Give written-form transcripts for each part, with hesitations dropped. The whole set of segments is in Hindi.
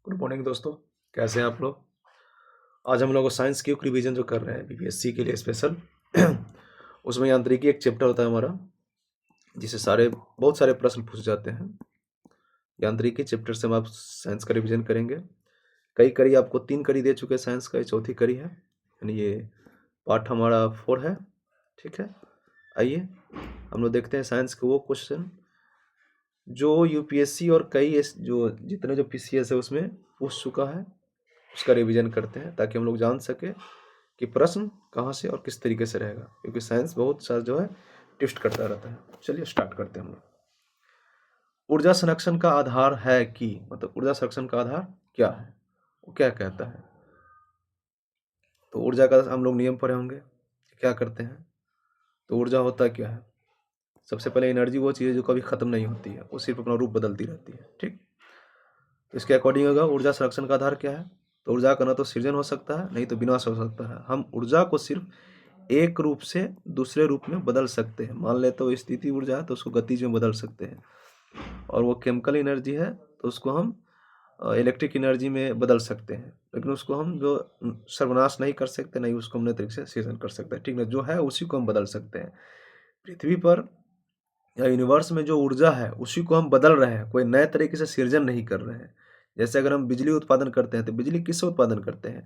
गुड मॉर्निंग दोस्तों, कैसे हैं आप लोग। आज हम लोग साइंस क्विक रिवीजन जो कर रहे हैं बीपीएससी के लिए स्पेशल उसमें यांत्रिकी एक चैप्टर होता है हमारा, जिसे बहुत सारे प्रश्न पूछे जाते हैं। यांत्रिकी चैप्टर से हम आप साइंस का रिवीजन करेंगे। कई कड़ी आपको 3 कड़ी दे चुके हैं साइंस का, ये चौथी कड़ी है, यानी ये पार्ट हमारा 4 है। ठीक है, आइए हम लोग देखते हैं साइंस के वो क्वेश्चन जो यूपीएससी और जो जितने जो पीसीएस है उसमें पूछ चुका है, उसका रिवीजन करते हैं ताकि हम लोग जान सके कि प्रश्न कहाँ से और किस तरीके से रहेगा, क्योंकि साइंस बहुत सा जो है ट्विस्ट करता रहता है। चलिए स्टार्ट करते हैं हम लोग। ऊर्जा संरक्षण का आधार है कि, मतलब ऊर्जा संरक्षण का आधार क्या है, वो क्या कहता है। तो ऊर्जा का हम लोग नियम पढ़े होंगे, क्या करते हैं। तो ऊर्जा होता क्या है, सबसे पहले एनर्जी वो चीज़ है जो कभी खत्म नहीं होती है, वो सिर्फ अपना रूप बदलती रहती है। ठीक, तो इसके अकॉर्डिंग होगा ऊर्जा संरक्षण का आधार क्या है। तो ऊर्जा का ना तो सृजन हो सकता है, नहीं तो विनाश हो सकता है। हम ऊर्जा को सिर्फ एक रूप से दूसरे रूप में बदल सकते हैं। मान ले तो स्थिति ऊर्जा है तो उसको गतिज में बदल सकते हैं, और वो केमिकल एनर्जी है तो उसको हम इलेक्ट्रिक एनर्जी में बदल सकते हैं। लेकिन उसको हम जो सर्वनाश नहीं कर सकते, नहीं उसको हम नए तरीके से सृजन कर सकते हैं। ठीक है, जो है उसी को हम बदल सकते हैं। पृथ्वी पर या यूनिवर्स में जो ऊर्जा है उसी को हम बदल रहे हैं, कोई नए तरीके से सृजन नहीं कर रहे हैं। जैसे अगर हम बिजली उत्पादन करते हैं तो बिजली किससे उत्पादन करते हैं,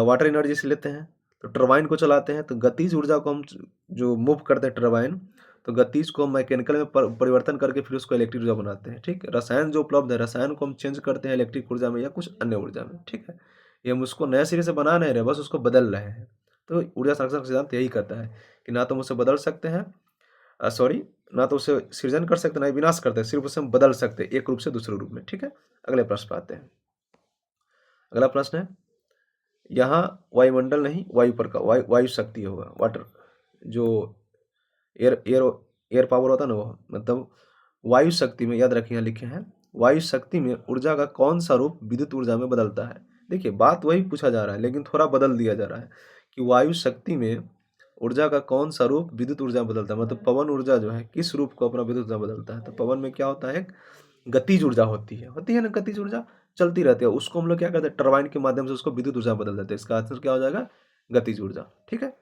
वाटर एनर्जी से लेते हैं। तो टरबाइन को चलाते हैं तो गतिज ऊर्जा को हम जो मूव करते हैं टरबाइन, तो गतिज को हम मैकेनिकल में परिवर्तन करके फिर उसको इलेक्ट्रिक ऊर्जा बनाते हैं। ठीक, रसायन जो उपलब्ध है, रसायन को हम चेंज करते हैं इलेक्ट्रिक ऊर्जा में या कुछ अन्य ऊर्जा में। ठीक है, ये हम उसको नए सिरे से बना नहीं रहे, बस उसको बदल रहे हैं। तो ऊर्जा संरक्षण का सिद्धांत यही कहता है कि ना तो हम उसे बदल सकते हैं, सॉरी, ना तो उसे सृजन कर सकते, ना ही विनाश करते हैं, सिर्फ उसे हम बदल सकते हैं एक रूप से दूसरे रूप में। ठीक है, अगले प्रश्न पे आते हैं। अगला प्रश्न है, यहाँ वायुमंडल नहीं, वायु पर का वायु शक्ति होगा, वाटर जो एयर एयर एयर पावर होता है ना, वो मतलब वायु शक्ति में, याद रखिए यहाँ लिखे हैं, वायु शक्ति में ऊर्जा का कौन सा रूप विद्युत ऊर्जा में बदलता है। देखिए बात वही पूछा जा रहा है लेकिन थोड़ा बदल दिया जा रहा है कि वायु शक्ति में ऊर्जा का कौन सा रूप विद्युत ऊर्जा में बदलता है। मतलब पवन ऊर्जा जो है किस रूप को अपना विद्युत ऊर्जा बदलता है। तो पवन में क्या होता है, गतिज ऊर्जा होती है ना, गतिज ऊर्जा चलती रहती है, उसको हम लोग क्या करते हैं, टरबाइन के माध्यम से उसको विद्युत ऊर्जा बदल देते हैं। इसका आंसर क्या हो जाएगा, गतिज ऊर्जा। ठीक है,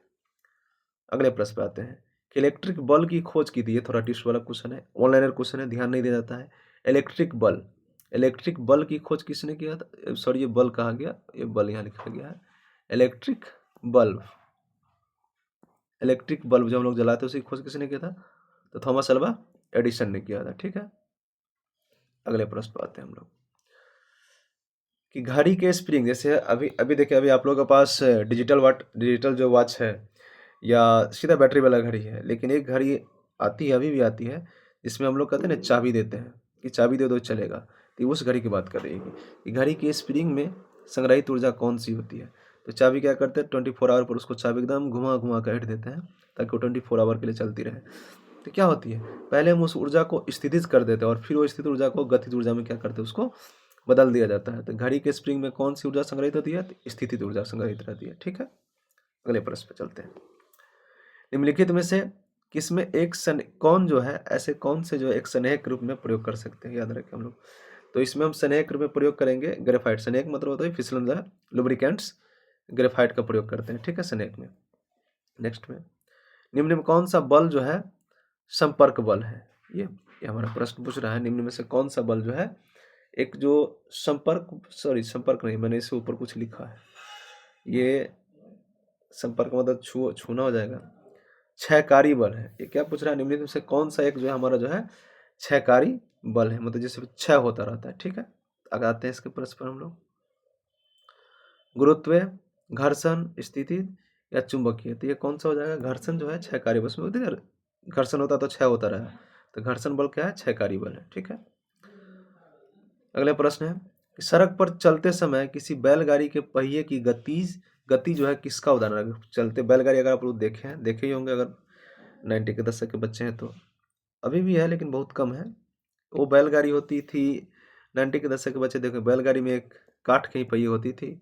अगले प्रश्न पे आते हैं कि इलेक्ट्रिक बल्ब की खोज की थी, ये थोड़ा टिप्स वाला क्वेश्चन है, ऑनलाइनर क्वेश्चन है, ध्यान नहीं दिया जाता है। इलेक्ट्रिक बल्ब की खोज किसने किया था, सॉरी ये बल्ब कहा गया, ये बल्ब यहाँ लिखा गया है। इलेक्ट्रिक बल्ब जो हम लोग जलाते हैं उसकी खोज किसने किया था, तो थॉमस अल्वा एडिसन ने किया था। ठीक है, अगले प्रश्न पे आते हैं हम लोग कि घड़ी के स्प्रिंग, जैसे अभी अभी देखिए, अभी आप लोगों के पास डिजिटल जो वॉच है या सीधा बैटरी वाला घड़ी है, लेकिन एक घड़ी आती है, अभी भी आती है, जिसमें हम लोग कहते हैं ना चाबी देते हैं कि चाबी दे दो चलेगा। तो उस घड़ी की बात कर रही है कि घड़ी की स्प्रिंग में संग्रहित ऊर्जा कौन सी होती है। तो चाबी क्या करते हैं, 24 आवर पर उसको चाबी एकदम घुमा घुमा कर हिट देते हैं ताकि वो 24 आवर के लिए चलती रहे। तो क्या होती है, पहले हम उस ऊर्जा को स्थितिज कर देते हैं और फिर वो स्थित ऊर्जा को गतिज ऊर्जा में क्या करते हैं, उसको बदल दिया जाता है। तो घड़ी के स्प्रिंग में कौन सी ऊर्जा संग्रहित होती है, तो स्थितिज ऊर्जा संग्रहित रहती है। ठीक है, अगले प्रश्न पे चलते हैं। निम्नलिखित में से किसमें एक कौन जो है, ऐसे कौन से जो एक स्नेहक रूप में प्रयोग कर सकते हैं, याद रखें हम लोग। तो इसमें हम स्नेहक रूप में प्रयोग करेंगे ग्रेफाइट। स्नेहक मतलब होता है फिसलन लुब्रिकेंट्स, ग्रेफाइट का प्रयोग करते हैं। ठीक है, स्नेहक में। नेक्स्ट में निम्न में कौन सा बल जो है संपर्क बल है, ये हमारा प्रश्न पूछ रहा है। निम्न में से कौन सा बल जो है एक जो संपर्क नहीं, मैंने इससे ऊपर कुछ लिखा है, ये संपर्क मतलब छूना हो जाएगा, क्षयकारी बल है। ये क्या पूछ रहा है, निम्नलिखित में से कौन सा एक जो है हमारा जो है क्षयकारी बल है, मतलब जैसे क्षय होता रहता है। ठीक है, आगे आते हैं इसके प्रश्न पर हम लोग। गुरुत्व, घर्षण, स्थिति या चुंबकीय, तो ये कौन सा हो जाएगा, घर्षण जो है क्षयकारी बल। उसमें घर्षण होता तो क्षय होता रहा, तो घर्षण बल क्या है, क्षयकारी बल है। ठीक है, अगला प्रश्न है कि सड़क पर चलते समय किसी बैलगाड़ी के पहिए की गति जो है किसका उदाहरण है। चलते बैलगाड़ी अगर आप लोग देखे ही होंगे, अगर 90 के दशक के बच्चे हैं तो, अभी भी है लेकिन बहुत कम है। वो बैलगाड़ी होती थी 90 के दशक के बच्चे देखो, बैलगाड़ी में एक काठ की पहिए होती थी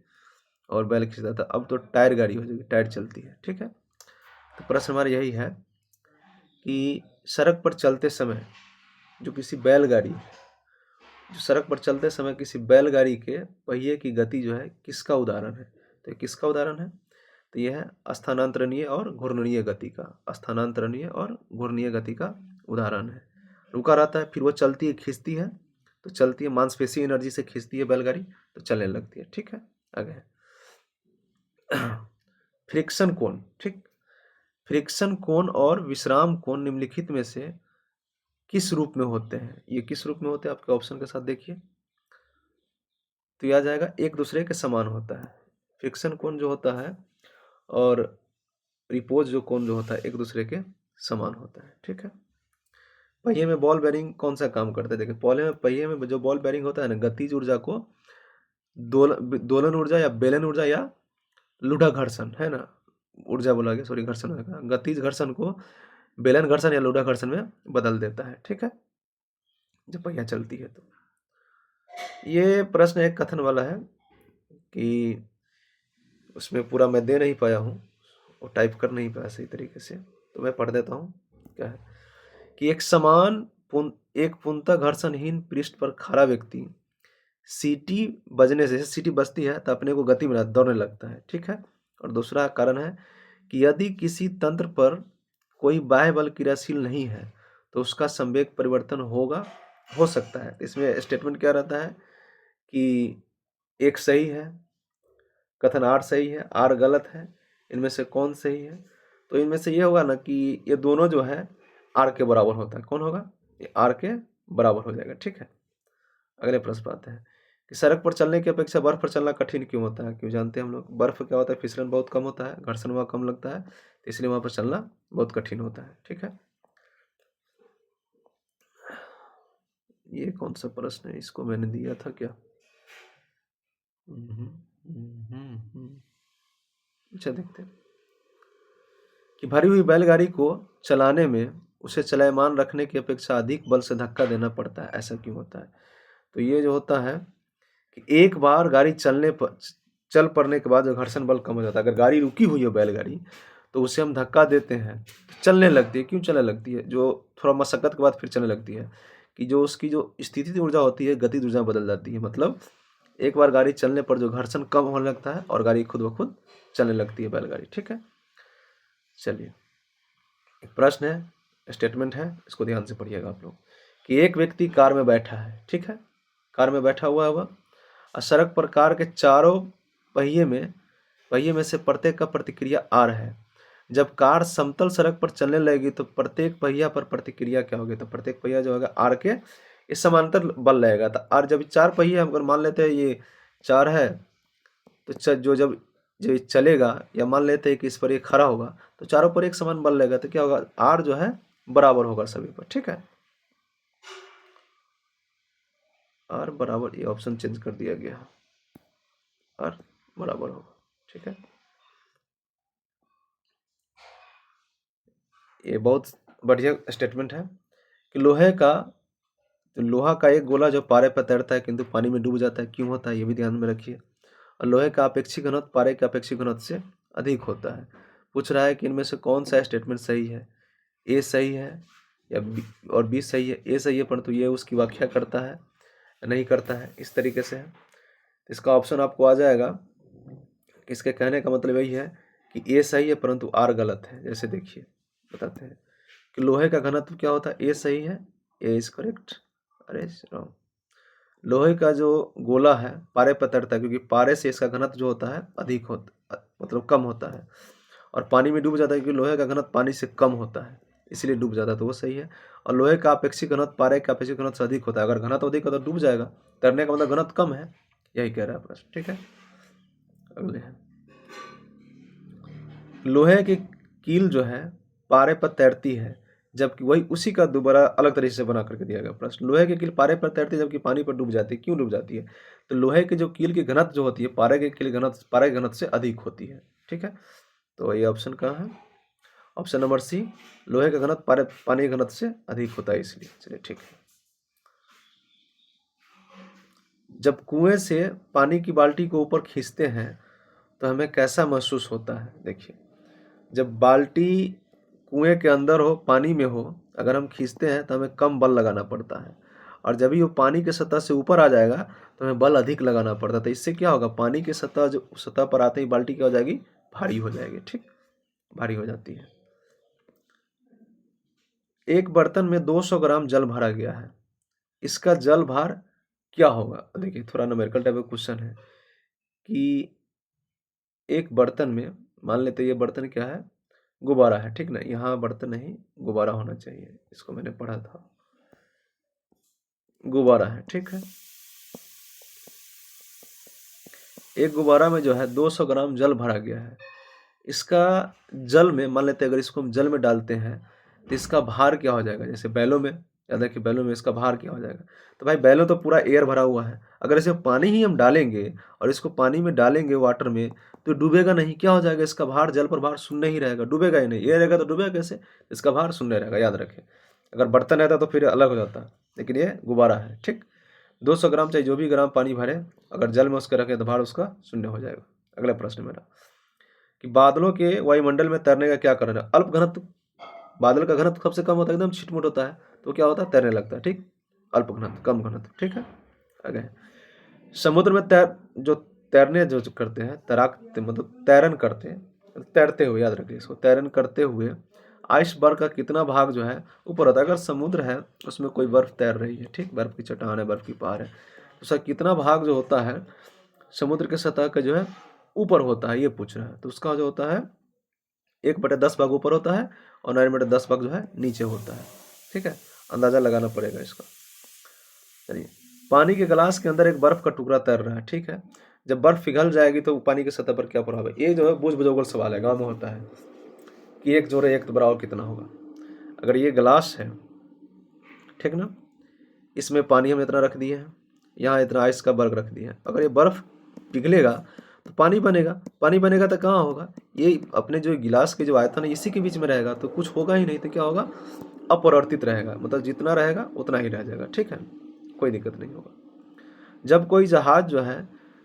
और बैल खींचता था। अब तो टायर गाड़ी हो जाएगी, टायर चलती है। ठीक है, तो प्रश्न हमारा यही है कि सड़क पर चलते समय जो किसी बैलगाड़ी जो सड़क पर चलते समय किसी बैलगाड़ी के पहिए की गति जो है किसका उदाहरण है? तो ये किसका उदाहरण है? तो यह है स्थानांतरणीय और घूर्णनीय गति का, स्थानांतरणीय और घूर्णनीय गति का उदाहरण है। रुका रहता है, फिर वो चलती है, खींचती है, तो चलती है, मांसपेशीय एनर्जी से खींचती है बैलगाड़ी, तो चलने लगती है। ठीक है, आगे फ्रिक्शन कोण। ठीक, फ्रिक्शन कोण और विश्राम कोण निम्नलिखित में से किस रूप में होते हैं? ये किस रूप में होते हैं आपके ऑप्शन के साथ देखिए, तो यह आ जाएगा एक दूसरे के समान होता है। फ्रिक्शन कोण जो होता है और रिपोज जो कोण जो होता है एक दूसरे के समान होता है। ठीक है, पहिए में बॉल बेरिंग कौन सा काम करता है? देखिए पहिए में जो बॉल बेरिंग होता है ना, गतिज ऊर्जा को दोलन ऊर्जा या बेलन ऊर्जा या लुढ़ा घर्षण है ना, ऊर्जा बोला गया, सॉरी घर्षण होगा, गतिज घर्षण को बेलन घर्षण या लुढ़ा घर्षण में बदल देता है। ठीक है, जब पहिया चलती है। तो ये प्रश्न एक कथन वाला है कि उसमें पूरा मैं दे नहीं पाया हूँ और टाइप कर नहीं पाया सही तरीके से, तो मैं पढ़ देता हूँ। क्या है कि एक पूर्णतः घर्षणहीन पृष्ठ पर खड़ा व्यक्ति सीटी बजने से, सीटी बजती है तो अपने को गति में दौड़ने लगता है। ठीक है, और दूसरा कारण है कि यदि किसी तंत्र पर कोई बाह्य बल क्रियाशील नहीं है तो उसका संवेग परिवर्तन हो सकता है। इसमें स्टेटमेंट क्या रहता है कि एक सही है, कथन आर सही है, आर गलत है, इनमें से कौन सही है? तो इनमें से ये होगा ना कि ये दोनों जो है आर के बराबर होता है। कौन होगा? ये आर के बराबर हो जाएगा। ठीक है, अगले प्रश्न आते हैं कि सड़क पर चलने की अपेक्षा बर्फ पर चलना कठिन क्यों होता है? क्यों जानते हैं हम लोग, बर्फ क्या होता है, फिसलन बहुत कम होता है, घर्षण वहाँ कम लगता है, तो इसलिए वहाँ पर चलना बहुत कठिन होता है। ठीक है, ये कौन सा प्रश्न है, इसको मैंने दिया था क्या? अच्छा, देखते हैं कि भरी हुई बैलगाड़ी को चलाने में उसे चलायमान रखने की अपेक्षा अधिक बल से धक्का देना पड़ता है। ऐसा क्यों होता है? तो ये जो होता है कि एक बार गाड़ी चल पड़ने के बाद जो घर्षण बल कम हो जाता है। अगर गाड़ी रुकी हुई है बैलगाड़ी तो उसे हम धक्का देते हैं तो चलने लगती है। क्यों चलने लगती है? जो थोड़ा मशक्कत के बाद फिर चलने लगती है कि जो उसकी जो स्थिति ऊर्जा होती है गतिज ऊर्जा बदल जाती है। मतलब एक बार गाड़ी चलने पर जो घर्षण कम होने लगता है और गाड़ी खुद ब खुद चलने लगती है बैलगाड़ी। ठीक है, चलिए एक प्रश्न है, स्टेटमेंट है, इसको ध्यान से पढ़िएगा आप लोग कि एक व्यक्ति कार में बैठा है। ठीक है, कार में बैठा हुआ है वह, और सड़क पर कार के चारों पहिए में से प्रत्येक का प्रतिक्रिया आर है। जब कार समतल सड़क पर चलने लगेगी तो प्रत्येक पहिया पर प्रतिक्रिया क्या होगी? तो प्रत्येक पहिया जो होगा आर के इस समांतर बल लगेगा। तो आर जब 4 पहिए हम अगर मान लेते हैं ये 4 है तो जब ये चलेगा, या मान लेते हैं कि इस पर ये खड़ा होगा तो चारों पर एक समान बल लगेगा, तो क्या होगा? आर जो है बराबर होगा सभी पर। ठीक है, आर बराबर, ये ऑप्शन चेंज कर दिया गया, आर बराबर होगा। ठीक है, ये बहुत बढ़िया स्टेटमेंट है कि लोहा का एक गोला जो पारे पर तैरता है किंतु पानी में डूब जाता है, क्यों होता है? ये भी ध्यान में रखिए। और लोहे का अपेक्षिक घनत्व पारे के अपेक्षिक घनत्व से अधिक होता है। पूछ रहा है कि इनमें से कौन सा स्टेटमेंट सही है? ए सही है या बी, और बी सही है? ए सही है परंतु ये उसकी व्याख्या करता है नहीं करता है, इस तरीके से है। इसका ऑप्शन आपको आ जाएगा। इसके कहने का मतलब यही है कि ए सही है परंतु आर गलत है। जैसे देखिए बताते हैं कि लोहे का घनत्व क्या होता है? ए सही है, ए इज करेक्ट, अरे रॉन्ग। लोहे का जो गोला है पारे पर तैरता है क्योंकि पारे से इसका घनत्व जो होता है अधिक होता, मतलब कम होता है, और पानी में डूब जाता है क्योंकि लोहे का घनत्व पानी से कम होता है इसलिए डूब जाता है, तो वो सही है। और लोहे का अपेक्षिक घनत्व पारे के अपेक्षिक घनत्व से अधिक होता है। अगर घनत्व अधिक होता तो डूब जाएगा, तैरने का मतलब घनत्व कम है, यही कह रहा है प्रश्न। ठीक है, अगले है लोहे की कील जो है पारे पर तैरती है जबकि वही उसी का दोबारा अलग तरीके से बना करके दिया गया प्रश्न। लोहे की कील पारे पर तैरती है जबकि पानी पर डूब जाती है, क्यों डूब जाती है? तो लोहे की जो कील की घनत्व जो होती है पारे के कील घनत्व पारे के घनत्व से अधिक होती है। ठीक है, तो ये ऑप्शन कहाँ है? ऑप्शन नंबर सी, लोहे का घनत्व पानी के घनत्व से अधिक होता है इसलिए। चलिए ठीक है, जब कुएं से पानी की बाल्टी को ऊपर खींचते हैं तो हमें कैसा महसूस होता है? देखिए, जब बाल्टी कुएं के अंदर हो, पानी में हो, अगर हम खींचते हैं तो हमें कम बल लगाना पड़ता है, और जब भी वो पानी के सतह से ऊपर आ जाएगा तो हमें बल अधिक लगाना पड़ता है। तो इससे क्या होगा, पानी की सतह जो सतह पर आते ही बाल्टी क्या हो जाएगी, भारी हो जाएगी। ठीक, भारी हो जाती है। एक बर्तन में 200 ग्राम जल भरा गया है, इसका जल भार क्या होगा। देखिए थोड़ा न्यूमेरिकल टाइप का क्वेश्चन है कि एक बर्तन में, मान लेते हैं ये बर्तन क्या है, गुब्बारा है। ठीक ना, यहाँ बर्तन नहीं गुब्बारा होना चाहिए, इसको मैंने पढ़ा था, गुब्बारा है। ठीक है, एक गुब्बारा में जो है 200 ग्राम जल भरा गया है, इसका जल में, मान लेते हैं अगर इसको हम जल में डालते हैं तो इसका भार क्या हो जाएगा। जैसे बैलों में, या देखिए बैलों में इसका भार क्या हो जाएगा। तो भाई बैलों तो पूरा एयर भरा हुआ है, अगर इसे पानी ही हम डालेंगे और इसको पानी में डालेंगे वाटर में तो डूबेगा नहीं, क्या हो जाएगा, इसका भार, जल पर भार शून्य ही रहेगा, डूबेगा ही नहीं। एयर रहेगा तो डूबेगा कैसे, इसका भार शून्य रहेगा, याद रखें। अगर बर्तन रहता तो फिर अलग हो जाता, लेकिन ये गुब्बारा है। ठीक, 200 ग्राम चाहे जो भी ग्राम पानी भरे, अगर जल में उसके रखें तो भार उसका शून्य हो जाएगा। अगला प्रश्न मेरा कि बादलों के वायुमंडल में तैरने का क्या कारण है। अल्प घनत्व, बादल का घनत्व सबसे कम होता है, एकदम छिटमुट होता है, तो क्या होता है, तैरने लगता है। ठीक, अल्प घनत्व, कम घनत्व। ठीक है, आगे समुद्र में जो तैरने जो करते हैं, तैराक मतलब तैरन करते हैं, तैरते हुए, याद रखिए इसको, तैरन करते हुए आइसबर्ग का कितना भाग जो है ऊपर होता है। अगर समुद्र है उसमें कोई बर्फ तैर रही है, ठीक, बर्फ की चट्टान है, बर्फ की पहाड़ है, तो उसका कितना भाग जो होता है समुद्र के सतह का जो है ऊपर होता है, ये पूछ रहा है। तो उसका जो होता है 1/10 भाग ऊपर होता है और 9/10 भाग जो है नीचे होता है। ठीक है, अंदाजा लगाना पड़ेगा इसका। चलिए, पानी के गिलास के अंदर एक बर्फ का टुकड़ा तैर रहा है। ठीक है, जब बर्फ पिघल जाएगी तो पानी की सतह पर क्या प्रभाव है। ये जो है बूझ बुझोगल सवाल है, गाँव में होता है कि एक जोड़े एक तो बराबर कितना होगा। अगर ये गिलास है, ठीक ना, इसमें पानी हम इतना रख दिए हैं, यहाँ इतना आइस का बर्फ रख दिया है, अगर ये बर्फ पिघलेगा तो पानी बनेगा, पानी बनेगा तो कहाँ होगा, ये अपने जो गिलास के जो आयतन है इसी के बीच में रहेगा, तो कुछ होगा ही नहीं, तो क्या होगा, अपरिवर्तित रहेगा, मतलब जितना रहेगा उतना ही रह जाएगा। ठीक है, कोई दिक्कत नहीं होगा। जब कोई जहाज जो है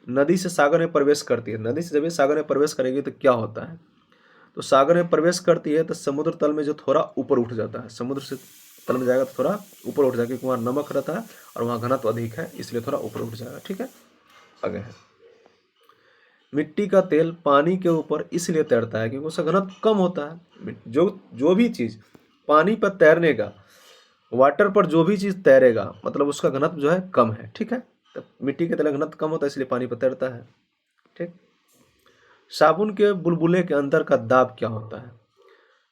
नदी से सागर में प्रवेश करती है, नदी से जब ये सागर में प्रवेश करेगी तो क्या होता है, तो सागर में प्रवेश करती है तो समुद्र तल में जो थोड़ा ऊपर उठ जाता है, समुद्र से तल में जाएगा तो थोड़ा ऊपर उठ जाएगा, क्योंकि वहाँ नमक रहता है और वहाँ घनत्व अधिक है, इसलिए थोड़ा ऊपर उठ जाएगा। ठीक है, आगे है मिट्टी का तेल पानी के ऊपर इसलिए तैरता है क्योंकि उसका घनत्व कम होता है। जो भी चीज़ पानी पर तैरने का, वाटर पर जो भी चीज़ तैरेगा मतलब उसका घनत्व जो है कम है। ठीक है, तो मिट्टी के तेल का घनत्व कम होता है इसलिए पानी पर तैरता है। ठीक, साबुन के बुलबुले के अंदर का दाब क्या होता है।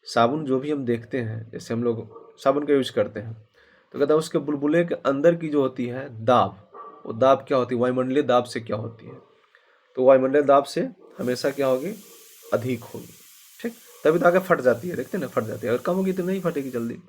साबुन जो भी हम देखते हैं, जैसे हम लोग साबुन का यूज करते हैं, तो कहता है उसके बुलबुले के अंदर की जो होती है दाब, वो दाब क्या होती है, वायुमंडलीय दाब से क्या होती है, तो वायुमंडलीय दाब से हमेशा क्या होगी, अधिक होगी। ठीक, तभी तो आगे फट जाती है, देखते हैं ना, फट जाती है, अगर कम होगी तो नहीं फटेगी जल्दी।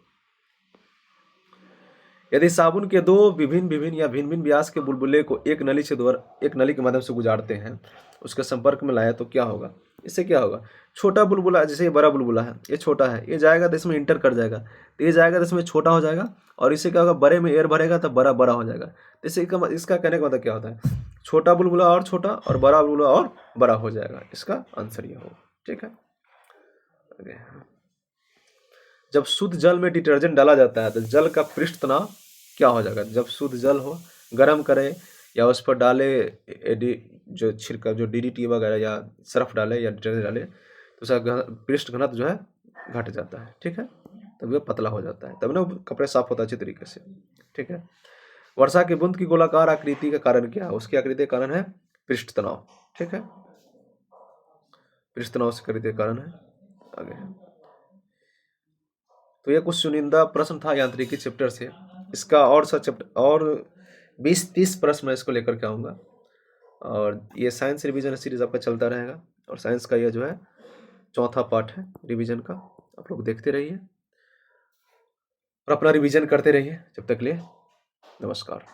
यदि साबुन के दो विभिन्न या भिन्न भिन्न व्यास के बुलबुले को एक नली के माध्यम से गुजारते हैं, उसके संपर्क में लाया तो क्या होगा। इससे क्या होगा, छोटा बुलबुला, जैसे ये बड़ा बुलबुला है, ये छोटा है, ये जाएगा तो इसमें इंटर कर जाएगा, तो ये जाएगा तो इसमें छोटा हो जाएगा, और इससे क्या होगा, बड़े में एयर भरेगा तो बड़ा बड़ा हो जाएगा। तो इसका कहने का मतलब क्या होता है, छोटा बुलबुला और छोटा और बड़ा बुलबुला और बड़ा हो जाएगा। इसका आंसर ये होगा। ठीक है, जब शुद्ध जल में डिटर्जेंट डाला जाता है तो जल का पृष्ठ तनाव क्या हो जाएगा। जब शुद्ध जल हो, गर्म करें या उस पर डाले जो छिड़का, जो DDT वगैरह या सर्फ डाले या डिटर्जेंट डाले, तो उसका पृष्ठ घनत्व जो है घट जाता है। ठीक है, तब वह पतला हो जाता है, तब ना कपड़े साफ होता है अच्छी तरीके से। ठीक है, वर्षा की बूंद की गोलाकार आकृति का कारण क्या है, उसकी आकृति का कारण है पृष्ठ तनाव। ठीक है, पृष्ठ तनाव से आकृति का कारण है। आगे तो ये कुछ चुनिंदा प्रश्न था यांत्रिकी चैप्टर से। इसका और सा चैप्टर और 20-30 प्रश्न मैं इसको लेकर के आऊँगा, और ये साइंस रिवीजन सीरीज आपका चलता रहेगा, और साइंस का ये जो है चौथा पार्ट है रिवीजन का। आप लोग देखते रहिए और अपना रिवीजन करते रहिए। जब तक के लिए नमस्कार।